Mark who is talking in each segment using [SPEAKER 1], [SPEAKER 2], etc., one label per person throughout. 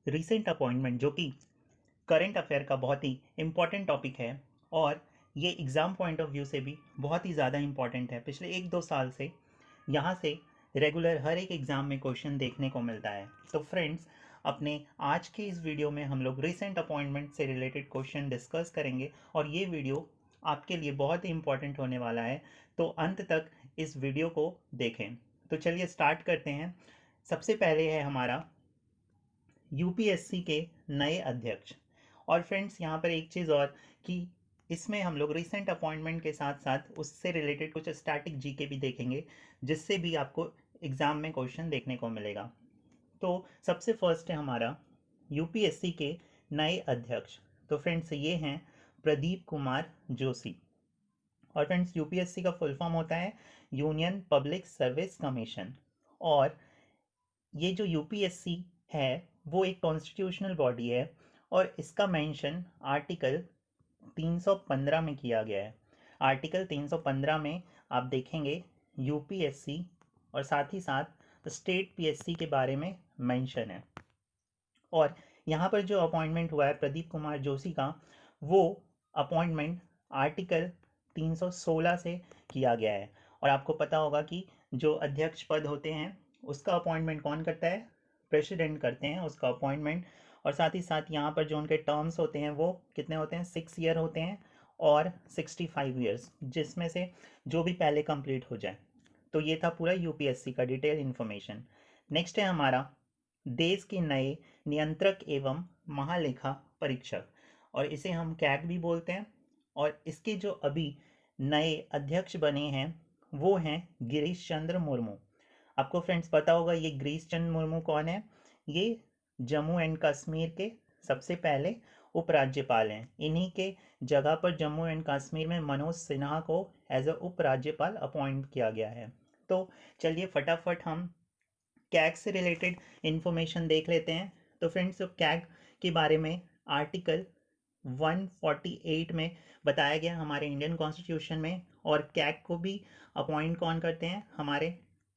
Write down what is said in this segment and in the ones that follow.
[SPEAKER 1] Recent appointment जो कि current affair का बहुत ही इम्पॉर्टेंट टॉपिक है और ये एग्ज़ाम पॉइंट ऑफ व्यू से भी बहुत ही ज़्यादा इम्पॉर्टेंट है। पिछले 1-2 साल से यहाँ से रेगुलर हर एक एग्ज़ाम में क्वेश्चन देखने को मिलता है। तो फ्रेंड्स, अपने आज के इस वीडियो में हम लोग रिसेंट अपॉइंटमेंट से रिलेटेड क्वेश्चन डिस्कस करेंगे और ये वीडियो आपके लिए बहुत ही इम्पॉर्टेंट होने वाला है, तो अंत तक इस वीडियो को देखें। तो चलिए स्टार्ट करते हैं। सबसे पहले है हमारा यूपीएससी के नए अध्यक्ष। और फ्रेंड्स, यहाँ पर एक चीज़ और कि इसमें हम लोग रिसेंट अपॉइंटमेंट के साथ साथ उससे रिलेटेड कुछ स्टैटिक जीके भी देखेंगे, जिससे भी आपको एग्ज़ाम में क्वेश्चन देखने को मिलेगा। तो सबसे फर्स्ट है हमारा यूपीएससी के नए अध्यक्ष। तो फ्रेंड्स, ये हैं प्रदीप कुमार जोशी। और फ्रेंड्स, यूपीएससी का फुल फॉर्म होता है यूनियन पब्लिक सर्विस कमीशन। और ये जो यूपीएससी है वो एक कॉन्स्टिट्यूशनल बॉडी है और इसका मेंशन आर्टिकल 315 में किया गया है। आर्टिकल 315 में आप देखेंगे यूपीएससी और साथ ही साथ स्टेट पीएससी के बारे में मेंशन है। और यहाँ पर जो अपॉइंटमेंट हुआ है प्रदीप कुमार जोशी का, वो अपॉइंटमेंट आर्टिकल 316 से किया गया है। और आपको पता होगा कि जो अध्यक्ष पद होते हैं उसका अपॉइंटमेंट कौन करता है? प्रेसिडेंट करते हैं उसका अपॉइंटमेंट। और साथ ही साथ यहाँ पर जो उनके टर्म्स होते हैं वो कितने होते हैं? 6 ईयर होते हैं और 65 ईयर्स, जिसमें से जो भी पहले कंप्लीट हो जाए। तो ये था पूरा यूपीएससी का डिटेल इन्फॉर्मेशन। नेक्स्ट है हमारा देश के नए नियंत्रक एवं महालेखा परीक्षक, और इसे हम कैग भी बोलते हैं। और इसके जो अभी नए अध्यक्ष बने हैं वो हैं गिरीश चंद्र मुर्मू। आपको फ्रेंड्स पता होगा ये गिरीश चंद्र मुर्मू कौन है? ये जम्मू एंड कश्मीर के सबसे पहले उपराज्यपाल हैं। इन्हीं के जगह पर जम्मू एंड कश्मीर में मनोज सिन्हा को एज अ उपराज्यपाल अपॉइंट किया गया है। तो चलिए फटाफट हम कैग से रिलेटेड इंफॉर्मेशन देख लेते हैं। तो फ्रेंड्स, कैग के बारे में आर्टिकल 148 में बताया गया हमारे इंडियन कॉन्स्टिट्यूशन में। और कैग को भी अपॉइंट कौन करते हैं? हमारे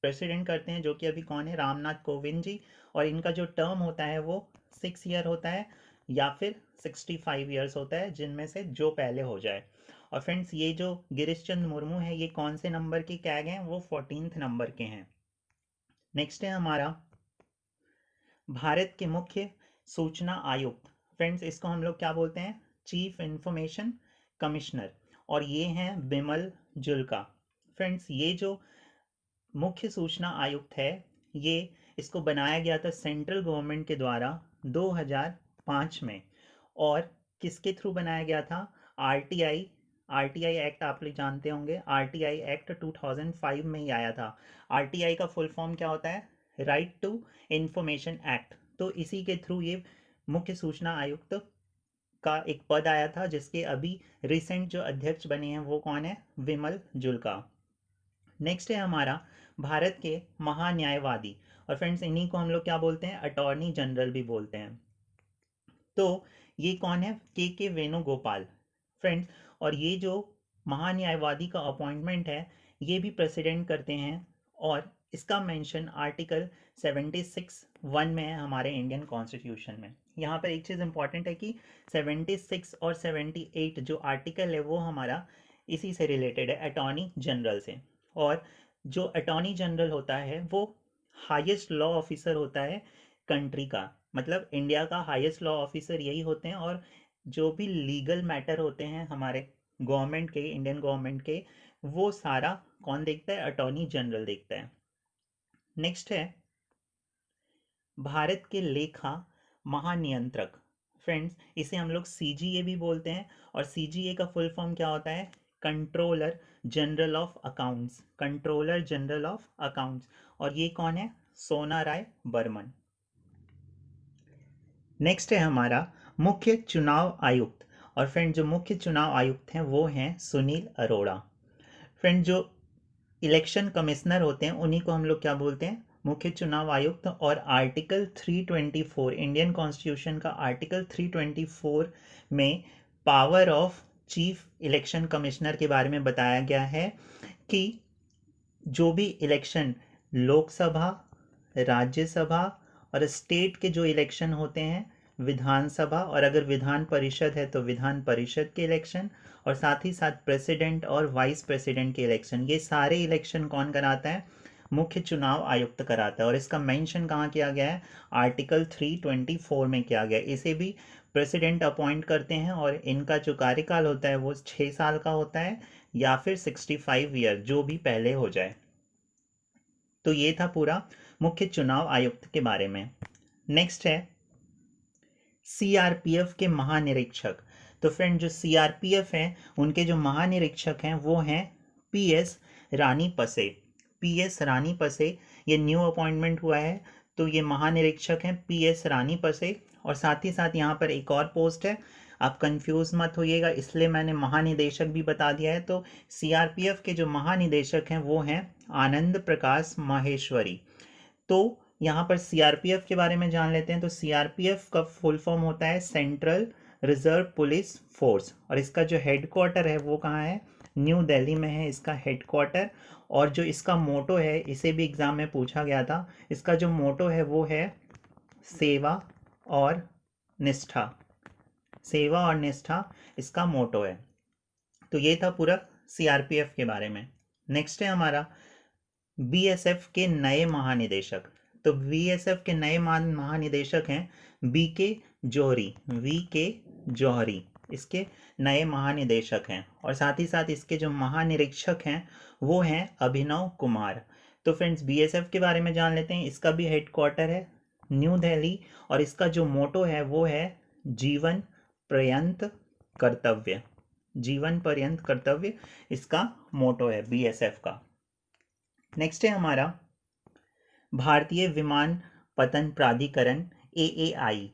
[SPEAKER 1] प्रेसिडेंट करते हैं, जो कि अभी कौन है? रामनाथ कोविंद जी। और इनका जो टर्म होता है वो 6 ईयर होता है या फिर 65 ईयर्स होता है, जिनमें से जो पहले हो जाए। और फ्रेंड्स, ये जो गिरीश चंद्र मुर्मू है ये कौन से नंबर के कैग हैं? वो 14th नंबर के हैं। नेक्स्ट है हमारा भारत के मुख्य सूचना आयुक्त। फ्रेंड्स, इसको हम लोग क्या बोलते हैं? Chief information commissioner. और ये हैं बिमल जुल्का। फ्रेंड्स, ये जो मुख्य सूचना आयुक्त है ये इसको बनाया गया था सेंट्रल गवर्नमेंट के द्वारा 2005 में। और किसके थ्रू बनाया गया था? आरटीआई। आरटीआई एक्ट आप लोग जानते होंगे। आरटीआई एक्ट 2005 में ही आया था। आरटीआई का फुल फॉर्म क्या होता है? Right to information act. तो इसी के थ्रू ये मुख्य सूचना आयुक्त का एक पद आया था, जिसके अभी रिसेंट जो अध्यक्ष बने हैं वो कौन है? विमल जुल्का। नेक्स्ट है हमारा भारत के महान्यायवादी। और फ्रेंड्स, इन्हीं को हम लोग क्या बोलते हैं? अटॉर्नी जनरल भी बोलते हैं। तो ये कौन है? के वेणुगोपाल। फ्रेंड्स, और ये जो महान्यायवादी का अपॉइंटमेंट है ये भी प्रेसिडेंट करते हैं। और इसका मेंशन आर्टिकल 76(1) में है हमारे इंडियन कॉन्स्टिट्यूशन में। यहाँ पर एक चीज़ इंपॉर्टेंट है कि 76 और 78 जो आर्टिकल है वो हमारा इसी से रिलेटेड है, अटॉर्नी जनरल से। और जो अटॉर्नी जनरल होता है वो हाईएस्ट लॉ ऑफिसर होता है कंट्री का। मतलब इंडिया का हाईएस्ट लॉ ऑफिसर यही होते हैं। और जो भी लीगल मैटर होते हैं हमारे गवर्नमेंट के, इंडियन गवर्नमेंट के, वो सारा कौन देखता है? अटॉर्नी जनरल देखता है। नेक्स्ट है भारत के लेखा महानियंत्रक। फ्रेंड्स, इसे हम लोग सीजीए भी बोलते हैं। और सीजीए का फुल फॉर्म क्या होता है? Controller general of accounts. Controller general of accounts. और ये कौन है? सोना राय बर्मन। नेक्स्ट है हमारा मुख्य चुनाव आयुक्त। और फ्रेंड, जो मुख्य चुनाव आयुक्त हैं वो हैं सुनील अरोड़ा। फ्रेंड, जो इलेक्शन कमिश्नर होते हैं उन्हीं को हम लोग क्या बोलते हैं? मुख्य चुनाव आयुक्त। और आर्टिकल 324 इंडियन कॉन्स्टिट्यूशन का आर्टिकल 324 में power of chief election commissioner के बारे में बताया गया है कि जो भी इलेक्शन लोकसभा, राज्यसभा और स्टेट के जो इलेक्शन होते हैं विधानसभा, और अगर विधान परिषद है तो विधान परिषद के इलेक्शन, और साथ ही साथ प्रेसिडेंट और वाइस प्रेसिडेंट के इलेक्शन, ये सारे इलेक्शन कौन कराता है? मुख्य चुनाव आयुक्त कराता है। और इसका मेंशन कहाँ किया गया है? आर्टिकल 324 में किया गया है। इसे भी प्रेसिडेंट अपॉइंट करते हैं और इनका जो कार्यकाल होता है वो 6 साल का होता है या फिर 65 ईयर, जो भी पहले हो जाए। तो ये था पूरा मुख्य चुनाव आयुक्त के बारे में। नेक्स्ट है सीआरपीएफ के महानिरीक्षक। तो फ्रेंड जो सीआरपीएफ हैं उनके जो महानिरीक्षक हैं वो हैं पीएस रानी पसे। पीएस रानी पसे ये न्यू अपॉइंटमेंट हुआ है, तो ये महानिरीक्षक हैं पीएस रानी पसे। और साथ ही साथ यहाँ पर एक और पोस्ट है, आप कंफ्यूज मत होइएगा, इसलिए मैंने महानिदेशक भी बता दिया है। तो सीआरपीएफ के जो महानिदेशक हैं वो हैं आनंद प्रकाश माहेश्वरी। तो यहाँ पर सीआरपीएफ के बारे में जान लेते हैं। तो सीआरपीएफ का फुल फॉर्म होता है सेंट्रल रिजर्व पुलिस फोर्स, और इसका जो हेडक्वार्टर है वो कहाँ है? न्यू दिल्ली में है इसका हेडक्वार्टर। और जो इसका मोटो है, इसे भी एग्जाम में पूछा गया था, इसका जो मोटो है वो है सेवा और निष्ठा। सेवा और निष्ठा इसका मोटो है। तो ये था पूरा सीआरपीएफ के बारे में। नेक्स्ट है हमारा बीएसएफ के नए महानिदेशक। तो बीएसएफ के नए महानिदेशक हैं बीके जौहरी। वीके जौहरी इसके नए महानिदेशक हैं, और साथ ही साथ इसके जो महानिरीक्षक हैं वो हैं अभिनव कुमार। तो फ्रेंड्स बीएसएफ के बारे में जान लेते हैं। इसका भी हेडक्वार्टर है न्यू दिल्ली, और इसका जो मोटो है वो है जीवन पर्यंत कर्तव्य। जीवन पर्यंत कर्तव्य इसका मोटो है बीएसएफ का। नेक्स्ट है हमारा भारतीय विमानपत्तन प्राधिकरण एएआई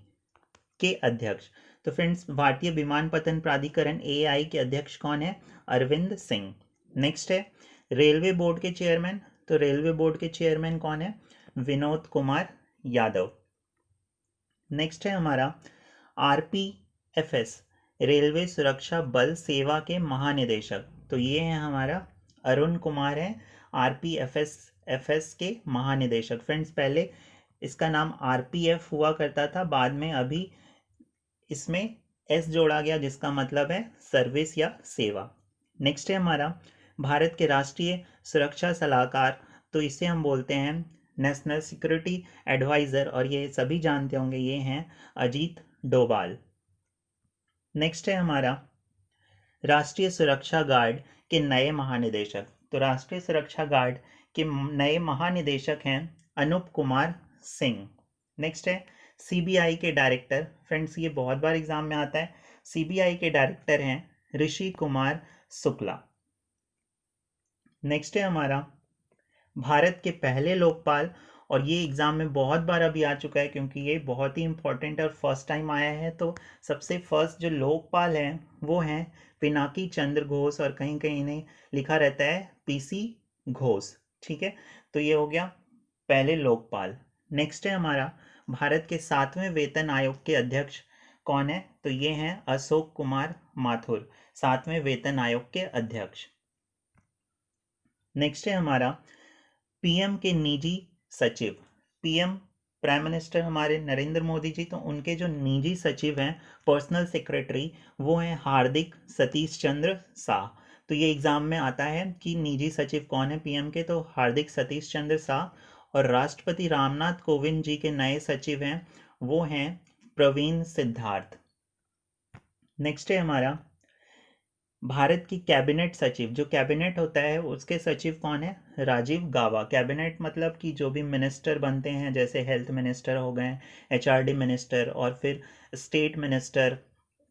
[SPEAKER 1] के अध्यक्ष। तो फ्रेंड्स भारतीय विमानपत्तन प्राधिकरण एएआई के अध्यक्ष कौन है? अरविंद सिंह। नेक्स्ट है रेलवे बोर्ड के चेयरमैन। तो रेलवे बोर्ड के चेयरमैन कौन है? विनोद कुमार यादव। नेक्स्ट है हमारा आरपीएफएस रेलवे सुरक्षा बल सेवा के महानिदेशक। तो ये है हमारा अरुण कुमार है आरपीएफएस के महानिदेशक। फ्रेंड्स पहले इसका नाम आरपीएफ हुआ करता था, बाद में अभी इसमें एस जोड़ा गया जिसका मतलब है सर्विस या सेवा। नेक्स्ट है हमारा भारत के राष्ट्रीय सुरक्षा सलाहकार। तो इसे हम बोलते हैं नेशनल सिक्योरिटी एडवाइज़र, और ये सभी जानते होंगे ये हैं अजीत डोभाल। नेक्स्ट है हमारा राष्ट्रीय सुरक्षा गार्ड के नए महानिदेशक। तो राष्ट्रीय सुरक्षा गार्ड के नए महानिदेशक हैं अनूप कुमार सिंह। नेक्स्ट है सीबीआई के डायरेक्टर। फ्रेंड्स ये बहुत बार एग्जाम में आता है। सीबीआई के डायरेक्टर हैं ऋषि कुमार शुक्ला। नेक्स्ट है हमारा भारत के पहले लोकपाल, और ये एग्जाम में बहुत बार अभी आ चुका है क्योंकि ये बहुत ही इंपॉर्टेंट और फर्स्ट टाइम आया है। तो सबसे फर्स्ट जो लोकपाल हैं वो हैं पिनाकी चंद्र घोष, और कहीं कहीं इन्हें लिखा रहता है पीसी घोष। ठीक है, तो ये हो गया पहले लोकपाल। नेक्स्ट है हमारा भारत के 7वें वेतन आयोग के अध्यक्ष कौन है? तो ये हैं अशोक कुमार माथुर, 7वें वेतन आयोग के अध्यक्ष। नेक्स्ट है हमारा पीएम के निजी सचिव। पीएम प्राइम मिनिस्टर हमारे नरेंद्र मोदी जी, तो उनके जो निजी सचिव हैं पर्सनल सेक्रेटरी वो हैं हार्दिक सतीश चंद्र शाह। तो ये एग्जाम में आता है कि निजी सचिव कौन है पीएम के, तो हार्दिक सतीश चंद्र शाह। और राष्ट्रपति रामनाथ कोविंद जी के नए सचिव हैं वो हैं प्रवीण सिद्धार्थ। नेक्स्ट है हमारा भारत की कैबिनेट सचिव। जो कैबिनेट होता है उसके सचिव कौन है? राजीव गाबा। कैबिनेट मतलब कि जो भी मिनिस्टर बनते हैं, जैसे हेल्थ मिनिस्टर हो गए, एचआरडी मिनिस्टर, और फिर state minister,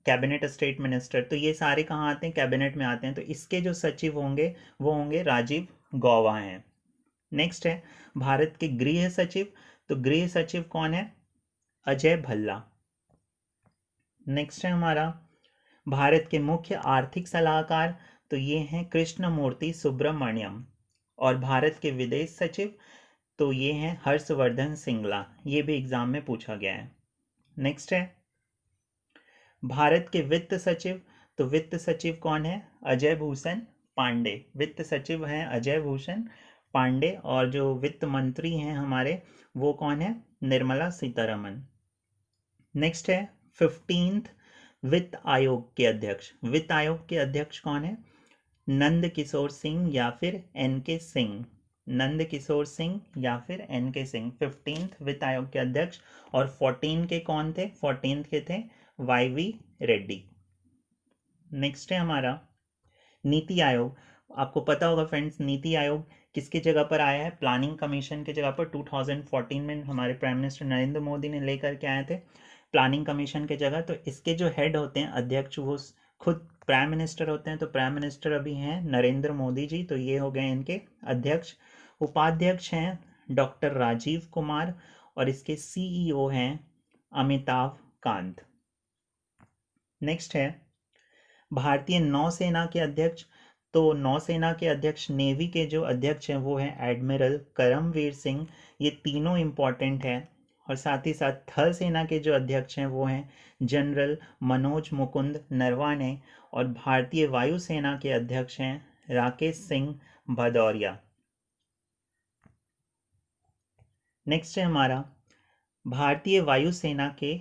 [SPEAKER 1] cabinet state minister, तो ये सारे कहाँ आते हैं? कैबिनेट में आते हैं। तो इसके जो सचिव होंगे वो होंगे राजीव गौबा हैं। नेक्स्ट है भारत के गृह सचिव। तो गृह सचिव कौन है? अजय भल्ला। नेक्स्ट है हमारा भारत के मुख्य आर्थिक सलाहकार। तो ये हैं कृष्णमूर्ति सुब्रमण्यम। और भारत के विदेश सचिव तो ये हैं हर्षवर्धन सिंगला। ये भी एग्जाम में पूछा गया है। नेक्स्ट है भारत के वित्त सचिव। तो वित्त सचिव कौन है? अजय भूषण पांडे। वित्त सचिव हैं अजय भूषण पांडे, और जो वित्त मंत्री हैं हमारे वो कौन है, निर्मला सीतारमन। नेक्स्ट है 15th वित्त आयोग के अध्यक्ष। वित्त आयोग के अध्यक्ष कौन है, नंद किशोर सिंह या फिर एन के सिंह। नंद किशोर सिंह या फिर एन के सिंह 15th वित्त आयोग के अध्यक्ष। और 14 के कौन थे, 14 के थे YV रेड्डी। नेक्स्ट है हमारा नीति आयोग। आपको पता होगा फ्रेंड्स, नीति आयोग किसकी जगह पर आया है, प्लानिंग कमीशन की जगह पर 2014 में हमारे प्राइम मिनिस्टर नरेंद्र मोदी ने लेकर के आए थे प्लानिंग कमीशन की जगह। तो इसके जो हेड होते हैं अध्यक्ष वो खुद प्राइम मिनिस्टर होते हैं। तो प्राइम मिनिस्टर अभी हैं नरेंद्र मोदी जी, तो ये हो गए इनके अध्यक्ष। उपाध्यक्ष हैं डॉक्टर राजीव कुमार और इसके CEO हैं अमिताभ कांत। नेक्स्ट है भारतीय नौसेना के अध्यक्ष। तो नौसेना के अध्यक्ष, नेवी के जो अध्यक्ष हैं वो हैं एडमिरल करमवीर सिंह। ये तीनों इंपॉर्टेंट हैं। और साथ ही साथ थल सेना के जो अध्यक्ष हैं वो हैं जनरल मनोज मुकुंद नरवाने। और भारतीय वायुसेना के अध्यक्ष हैं राकेश सिंह भदौरिया। नेक्स्ट है हमारा भारतीय वायुसेना के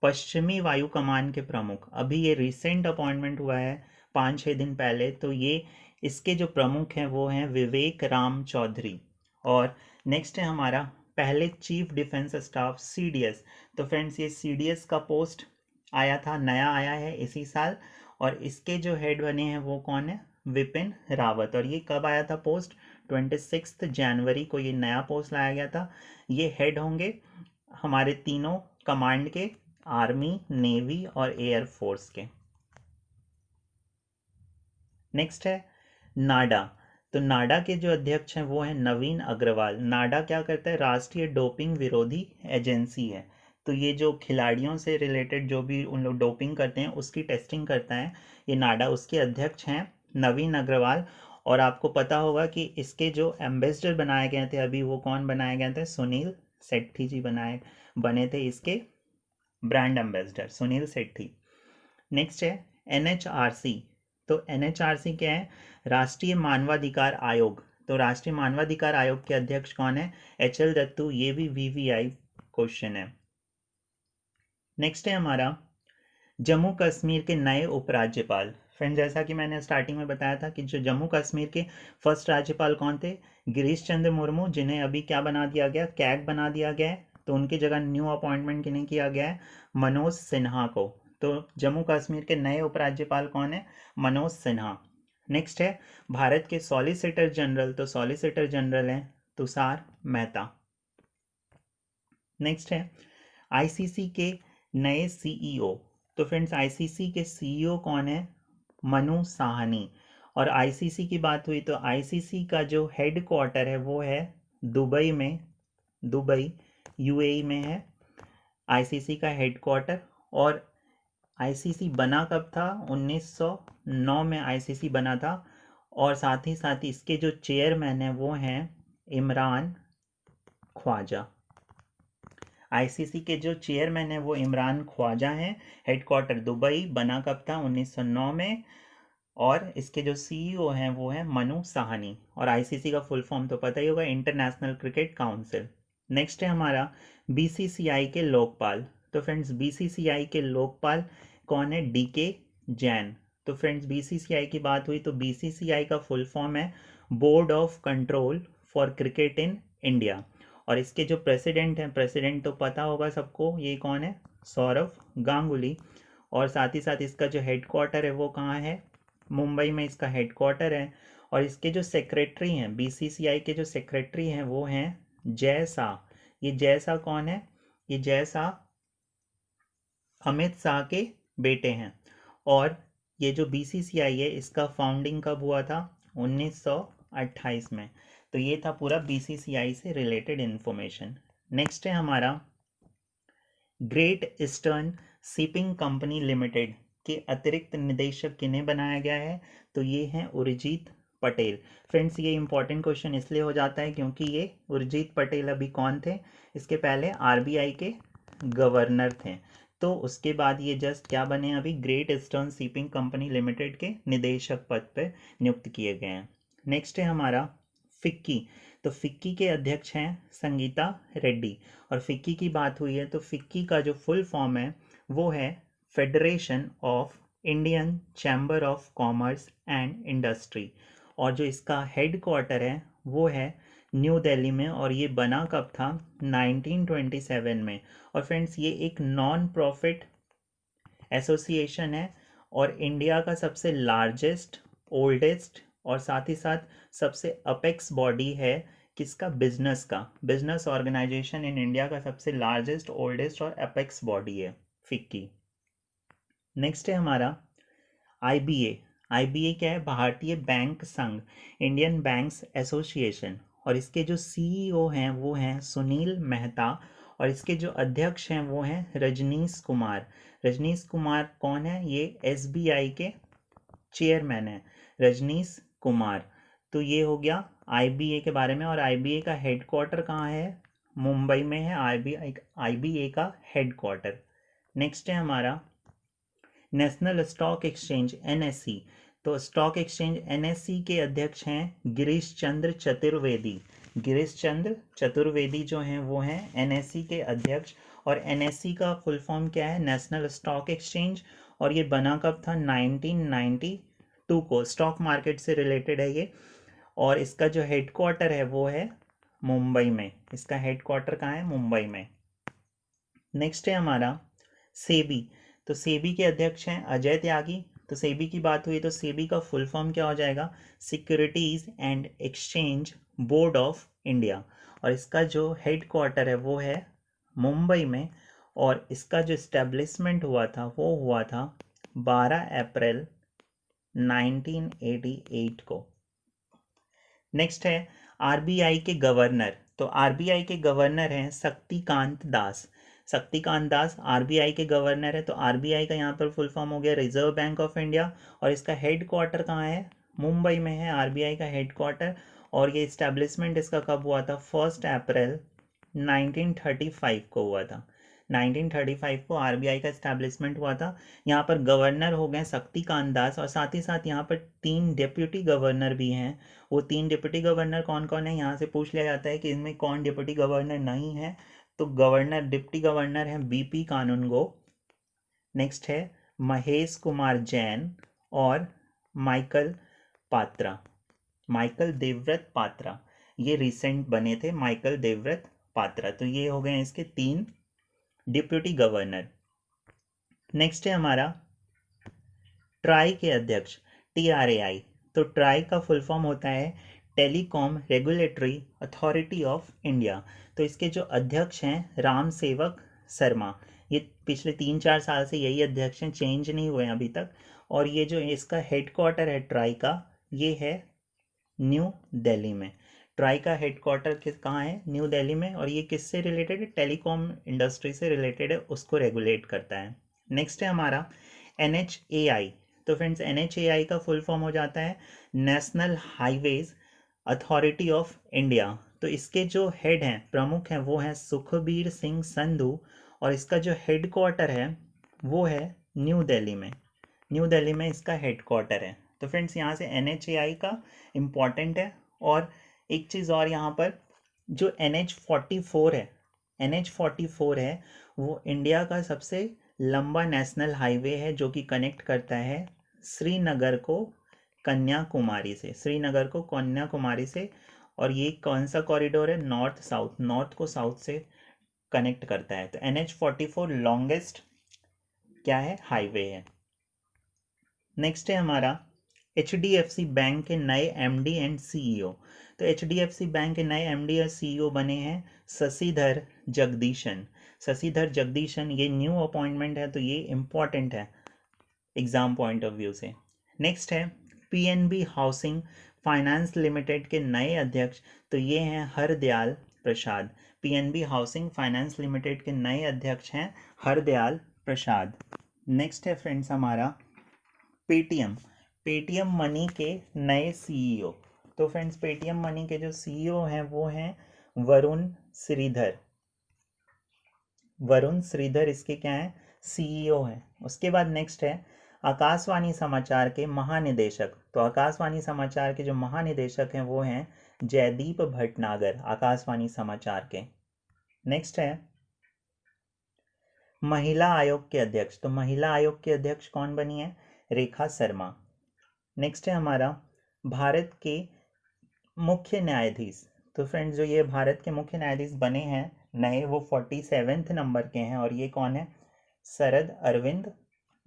[SPEAKER 1] पश्चिमी वायु कमान के प्रमुख। अभी ये रिसेंट अपॉइंटमेंट हुआ है 5-6 दिन पहले। तो ये इसके जो प्रमुख हैं वो हैं विवेक राम चौधरी। और नेक्स्ट है हमारा पहले चीफ डिफेंस स्टाफ CDS। तो फ्रेंड्स ये CDS का पोस्ट आया था, नया आया है इसी साल। और इसके जो हेड बने हैं वो कौन है, विपिन रावत। और ये कब आया था पोस्ट, 26 जनवरी को ये नया पोस्ट लाया गया था। ये हेड होंगे हमारे तीनों कमांड के, आर्मी, नेवी और एयर फोर्स के। नेक्स्ट है नाडा। तो नाडा के जो अध्यक्ष हैं वो हैं नवीन अग्रवाल। नाडा क्या करता है, राष्ट्रीय डोपिंग विरोधी एजेंसी है। तो ये जो खिलाड़ियों से रिलेटेड जो भी उन लोग डोपिंग करते हैं उसकी टेस्टिंग करता है ये नाडा। उसके अध्यक्ष हैं नवीन अग्रवाल। और आपको पता होगा कि इसके जो एम्बेसडर बनाए गए थे अभी, वो कौन बनाए गए थे, सुनील सेट्ठी जी बने थे इसके ब्रांड एम्बेसडर, सुनील सेट्ठी। नेक्स्ट है NHRC। तो NHRC क्या है, राष्ट्रीय मानवाधिकार आयोग। तो राष्ट्रीय मानवाधिकार आयोग के अध्यक्ष कौन है, HL दत्तू। ये भी VVI क्वेश्चन है। नेक्स्ट है हमारा जम्मू कश्मीर के नए उपराज्यपाल। फ्रेंड जैसा कि मैंने स्टार्टिंग में बताया था कि जो जम्मू कश्मीर के फर्स्ट राज्यपाल कौन थे, गिरीश चंद्र मुर्मू, जिन्हें अभी क्या बना दिया गया, कैग बना दिया गया है। तो उनकी जगह न्यू अपॉइंटमेंट किन्हें किया गया है, मनोज सिन्हा को। तो जम्मू कश्मीर के नए उपराज्यपाल कौन है, मनोज सिन्हा। नेक्स्ट है भारत के सॉलिसिटर जनरल। तो सॉलिसिटर जनरल हैं तुषार मेहता। नेक्स्ट है ICC के नए CEO। तो फ्रेंड्स ICC के CEO कौन है, मनु साहनी। और ICC की बात हुई तो ICC का जो हेड क्वार्टर है वो है दुबई में, दुबई UAE में है ICC का हेड क्वार्टर। और ICC बना कब था, 1909 में ICC बना था। और साथ ही इसके जो चेयरमैन हैं वो हैं इमरान ख्वाजा। ICC के जो चेयरमैन है वो इमरान ख्वाजा हैं। हेडक्वार्टर दुबई, बना कब था, 1909 में। और इसके जो CEO हैं वो हैं मनु साहनी। और ICC का फुल फॉर्म तो पता ही होगा, इंटरनेशनल क्रिकेट काउंसिल। नेक्स्ट है हमारा BCCI के लोकपाल। तो फ्रेंड्स BCCI के लोकपाल कौन है, DK जैन। तो फ्रेंड्स BCCI की बात हुई तो BCCI का फुल फॉर्म है board of control for cricket in India. और इसके जो प्रेसिडेंट हैं, प्रेसिडेंट तो पता होगा सबको, ये कौन है, सौरव गांगुली। और साथ ही साथ इसका जो हेडक्वार्टर है वो कहाँ है, मुंबई में इसका हेडक्वार्टर है। और इसके जो सेक्रेटरी हैं, BCCI के जो सेक्रेटरी हैं वो हैं जय शाह। ये जय शाह कौन है, ये जय शाह अमित शाह के बेटे हैं। और ये जो BCCI है इसका फाउंडिंग कब हुआ था, 1928 में। तो ये था पूरा BCCI से रिलेटेड इंफॉर्मेशन। नेक्स्ट है हमारा great eastern shipping company limited के अतिरिक्त निदेशक किन्हें बनाया गया है, तो ये हैं उर्जित पटेल। फ्रेंड्स ये इंपॉर्टेंट क्वेश्चन इसलिए हो जाता है क्योंकि ये उर्जित पटेल अभी कौन थे, इसके पहले RBI के गवर्नर थे। तो उसके बाद ये जस्ट क्या बने, अभी great eastern shipping company limited के निदेशक पद पर नियुक्त किए गए हैं। नेक्स्ट है हमारा फिक्की, तो फिक्की के अध्यक्ष हैं संगीता रेड्डी। और फिक्की की बात हुई है तो फिक्की का जो फुल फॉर्म है वो है federation of Indian chamber of commerce and industry. और जो इसका हेड क्वार्टर है वो है न्यू दिल्ली में, और ये बना कब था 1927 में। और फ्रेंड्स ये एक नॉन प्रॉफिट एसोसिएशन है और इंडिया का सबसे लार्जेस्ट, ओल्डेस्ट और साथ ही साथ सबसे अपेक्स बॉडी है किसका, बिजनेस का। बिजनेस ऑर्गेनाइजेशन इन इंडिया का सबसे लार्जेस्ट, ओल्डेस्ट और अपेक्स बॉडी है फिक्की। नेक्स्ट है हमारा आईबीए। आईबीए क्या है, भारतीय बैंक संघ, इंडियन बैंक्स एसोसिएशन। और इसके जो सीईओ हैं वो हैं सुनील मेहता, और इसके जो अध्यक्ष हैं वो हैं रजनीश कुमार। रजनीश कुमार कौन है, ये एसबीआई के चेयरमैन है, रजनीश कुमार। तो ये हो गया आईबीए के बारे में। और आईबीए का हेडक्वार्टर कहाँ है, मुंबई में है आईबीए का हेडक्वार्टर। नेक्स्ट है हमारा नेशनल स्टॉक एक्सचेंज एनएससी। तो स्टॉक एक्सचेंज एनएससी के अध्यक्ष हैं गिरीश चंद्र चतुर्वेदी। गिरीश चंद्र चतुर्वेदी जो हैं वो हैं एनएससी के अध्यक्ष। और एनएससी का फुल फॉर्म क्या है, नेशनल स्टॉक एक्सचेंज। और ये बना कब था 1992 को, स्टॉक मार्केट से रिलेटेड है ये। और इसका जो हेडक्वार्टर है वो है मुंबई में। इसका हेडक्वार्टर कहाँ है, मुंबई में। नेक्स्ट है हमारा सेबी। तो सेबी के अध्यक्ष हैं अजय त्यागी। तो सेबी की बात हुई तो सेबी का फुल फॉर्म क्या हो जाएगा, securities and exchange board of India. और इसका जो हेड क्वार्टर है वो है मुंबई में। और इसका जो इस्टेब्लिशमेंट हुआ था वो हुआ था 12 अप्रैल 1988 को। नेक्स्ट है आरबीआई के गवर्नर। तो आरबीआई के गवर्नर हैं शक्तिकांत दास। शक्तिकांत दास आरबीआई के गवर्नर है। तो आरबीआई का यहाँ पर फुल फॉर्म हो गया रिजर्व बैंक ऑफ इंडिया। और इसका हेड क्वार्टर कहाँ है, मुंबई में है आरबीआई का हेड क्वार्टर। और ये इस्टेब्लिशमेंट इसका कब हुआ था, 1 अप्रैल 1935 को हुआ था। 1935 को आरबीआई का इस्टेब्लिशमेंट हुआ था। यहाँ पर गवर्नर हो गए शक्तिकांत दास, और साथ ही साथ यहाँ पर 3 डिप्यूटी गवर्नर भी हैं। वो 3 डिप्यूटी गवर्नर कौन कौन है, यहाँ से पूछ लिया जाता है कि इनमें कौन डिप्यूटी गवर्नर नहीं है। तो गवर्नर, डिप्टी गवर्नर हैं बीपी कानूनगो। नेक्स्ट है महेश कुमार जैन और माइकल पात्रा, माइकल देवव्रत पात्रा। ये रिसेंट बने थे माइकल देवव्रत पात्रा। तो ये हो गए इसके 3 डिप्यूटी गवर्नर। नेक्स्ट है हमारा ट्राई के अध्यक्ष, TRAI। तो ट्राई का फुल फॉर्म होता है telecom regulatory authority of India. तो इसके जो अध्यक्ष हैं राम सेवक शर्मा। ये पिछले 3-4 साल से यही अध्यक्ष हैं, चेंज नहीं हुए अभी तक। और ये जो इसका हेडक्वार्टर है ट्राई का, ये है न्यू दिल्ली में। ट्राई का हेडक्वार्टर कहाँ है, न्यू दिल्ली में। और ये किससे रिलेटेड है, टेलीकॉम इंडस्ट्री से रिलेटेड है, उसको रेगुलेट करता है। नेक्स्ट है हमारा NHAI। तो फ्रेंड्स NHAI का फुल फॉर्म हो जाता है national highways authority of India. तो इसके जो हेड हैं, प्रमुख हैं, वो हैं सुखबीर सिंह संधू। और इसका जो हेड क्वार्टर है वो है न्यू दिल्ली में। न्यू दिल्ली में इसका हेड क्वार्टर है। तो फ्रेंड्स यहाँ से NHAI का इम्पॉर्टेंट है। और एक चीज़ और यहाँ पर, जो NH44 है, NH44 है वो इंडिया का सबसे लंबा नेशनल हाईवे है जो कि कनेक्ट करता है श्रीनगर को कन्याकुमारी से, श्रीनगर को कन्याकुमारी से। और ये कौन सा कॉरिडोर है, नॉर्थ साउथ, नॉर्थ को साउथ से कनेक्ट करता है। तो NH44 लॉन्गेस्ट क्या है, हाईवे है। नेक्स्ट है हमारा HDFC बैंक के नए MD एंड CEO। तो HDFC बैंक के नए MD और CEO बने हैं शशिधर जगदीशन। शशिधर जगदीशन ये न्यू अपॉइंटमेंट है, तो ये इम्पॉर्टेंट है एग्जाम पॉइंट ऑफ व्यू से। नेक्स्ट है PNB हाउसिंग फाइनेंस लिमिटेड के नए अध्यक्ष। तो ये हैं हरदयाल प्रसाद। PNB हाउसिंग फाइनेंस लिमिटेड के नए अध्यक्ष हैं हरदयाल प्रसाद। नेक्स्ट है फ्रेंड्स हमारा पेटीएम मनी के नए CEO। तो फ्रेंड्स पेटीएम मनी के जो CEO हैं वो हैं वरुण श्रीधर। वरुण श्रीधर इसके क्या हैं, CEO हैं। उसके बाद नेक्स्ट है आकाशवाणी समाचार के महानिदेशक, तो आकाशवाणी समाचार के जो महानिदेशक हैं वो हैं जयदीप भटनागर, आकाशवाणी समाचार के। नेक्स्ट है महिला आयोग के अध्यक्ष, तो महिला आयोग के अध्यक्ष कौन बनी है? रेखा शर्मा। नेक्स्ट है हमारा भारत के मुख्य न्यायाधीश, तो फ्रेंड्स जो ये भारत के मुख्य न्यायाधीश बने हैं नए, वो 47वें नंबर के हैं, और ये कौन है? शरद अरविंद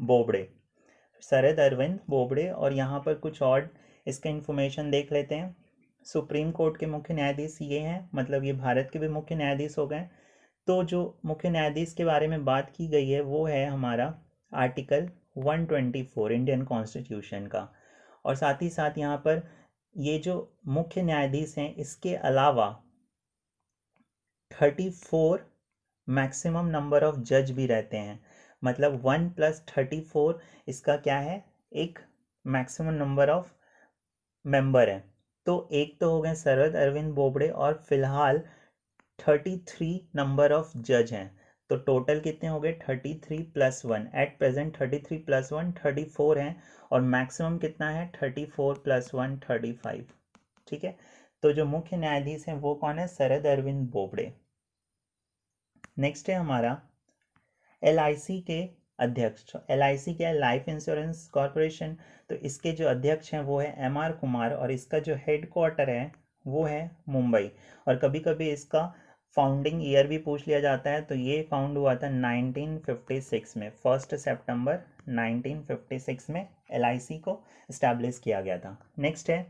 [SPEAKER 1] बोबड़े, शरद अरविंद बोबड़े। और यहाँ पर कुछ और इसका इंफॉर्मेशन देख लेते हैं। सुप्रीम कोर्ट के मुख्य न्यायाधीश ये हैं, मतलब ये भारत के भी मुख्य न्यायाधीश हो गए। तो जो मुख्य न्यायाधीश के बारे में बात की गई है वो है हमारा आर्टिकल 124 इंडियन कॉन्स्टिट्यूशन का। और साथ ही साथ यहाँ पर ये जो मुख्य न्यायाधीश हैं इसके अलावा 34 मैक्सिमम नंबर ऑफ जज भी रहते हैं, मतलब 1 + 34 इसका क्या है? एक मैक्सिमम नंबर ऑफ मेंबर है। तो एक तो हो गए शरद अरविंद बोबड़े, और फिलहाल 33 नंबर ऑफ जज हैं। तो टोटल कितने हो गए? 33 + 1, एट प्रेजेंट 33 + 1 34 हैं, और मैक्सिमम कितना है? 34 + 1 35। ठीक है, तो जो मुख्य न्यायाधीश हैं वो कौन है? शरद अरविंद बोबड़े। नेक्स्ट है हमारा LIC के अध्यक्ष। LIC क्या है? Life insurance corporation. तो इसके जो अध्यक्ष हैं वो है MR कुमार, और इसका जो हेड क्वार्टर है वो है मुंबई। और कभी कभी इसका फाउंडिंग ईयर भी पूछ लिया जाता है। तो ये फाउंड हुआ था 1956 में, 1 सितंबर 1956 में LIC को इस्टेब्लिश किया गया था। नेक्स्ट है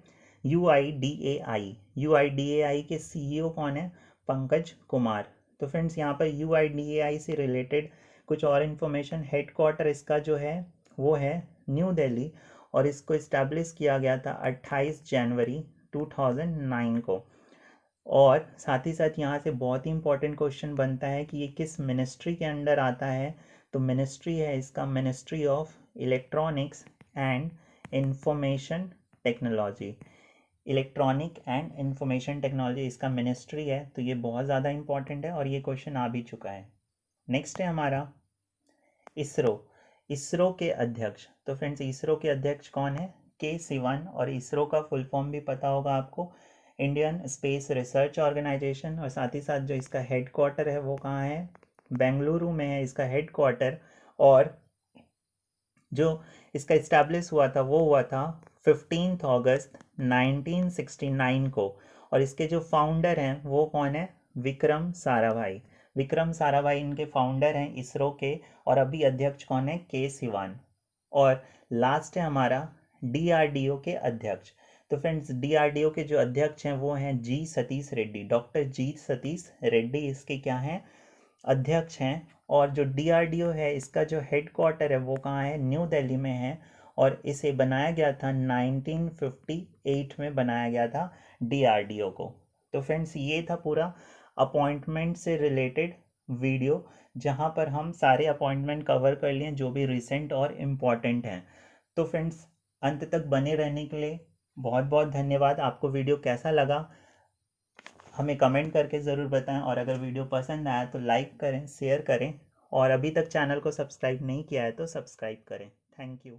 [SPEAKER 1] UIDAI। UIDAI के CEO कौन है? पंकज कुमार। तो फ्रेंड्स यहाँ पर UIDAI से रिलेटेड कुछ और इन्फॉर्मेशन, हेड क्वार्टर इसका जो है वो है न्यू दिल्ली, और इसको इस्टेब्लिश किया गया था 28 जनवरी 2009 को। और साथ ही साथ यहाँ से बहुत ही इंपॉर्टेंट क्वेश्चन बनता है कि ये किस मिनिस्ट्री के अंडर आता है? तो मिनिस्ट्री है इसका ministry of electronics and information technology. Electronic and information technology इसका मिनिस्ट्री है। तो ये बहुत ज़्यादा इंपॉर्टेंट है, और ये क्वेश्चन आ भी चुका है। नेक्स्ट है हमारा इसरो। इसरो के अध्यक्ष, तो फ्रेंड्स इसरो के अध्यक्ष कौन है? के सिवन। और इसरो का फुल फॉर्म भी पता होगा आपको, इंडियन स्पेस रिसर्च ऑर्गेनाइजेशन। और साथ ही साथ जो इसका हेड क्वार्टर है वो कहाँ है? बेंगलुरु में है इसका हेड क्वार्टर। और जो इसका इस्टेब्लिश हुआ था वो हुआ था 15 अगस्त 1969 को। और इसके जो फाउंडर हैं वो कौन है? विक्रम साराभाई। विक्रम साराभाई इनके फाउंडर हैं इसरो के। और अभी अध्यक्ष कौन है? के सिवान। और लास्ट है हमारा DRDO के अध्यक्ष। तो फ्रेंड्स DRDO के जो अध्यक्ष हैं वो हैं जी सतीश रेड्डी, डॉक्टर जी सतीश रेड्डी इसके क्या हैं? अध्यक्ष हैं। और जो DRDO है इसका जो हेड क्वार्टर है वो कहाँ है? न्यू दिल्ली में है। और इसे बनाया गया था 1958 में बनाया गया था DRDO को। तो फ्रेंड्स ये था पूरा अपॉइंटमेंट से रिलेटेड वीडियो, जहाँ पर हम सारे अपॉइंटमेंट कवर कर लिए जो भी रिसेंट और इम्पॉर्टेंट हैं। तो फ्रेंड्स अंत तक बने रहने के लिए बहुत बहुत धन्यवाद। आपको वीडियो कैसा लगा हमें कमेंट करके ज़रूर बताएं, और अगर वीडियो पसंद आया तो लाइक करें, शेयर करें, और अभी तक चैनल को सब्सक्राइब नहीं किया है तो सब्सक्राइब करें। Thank you.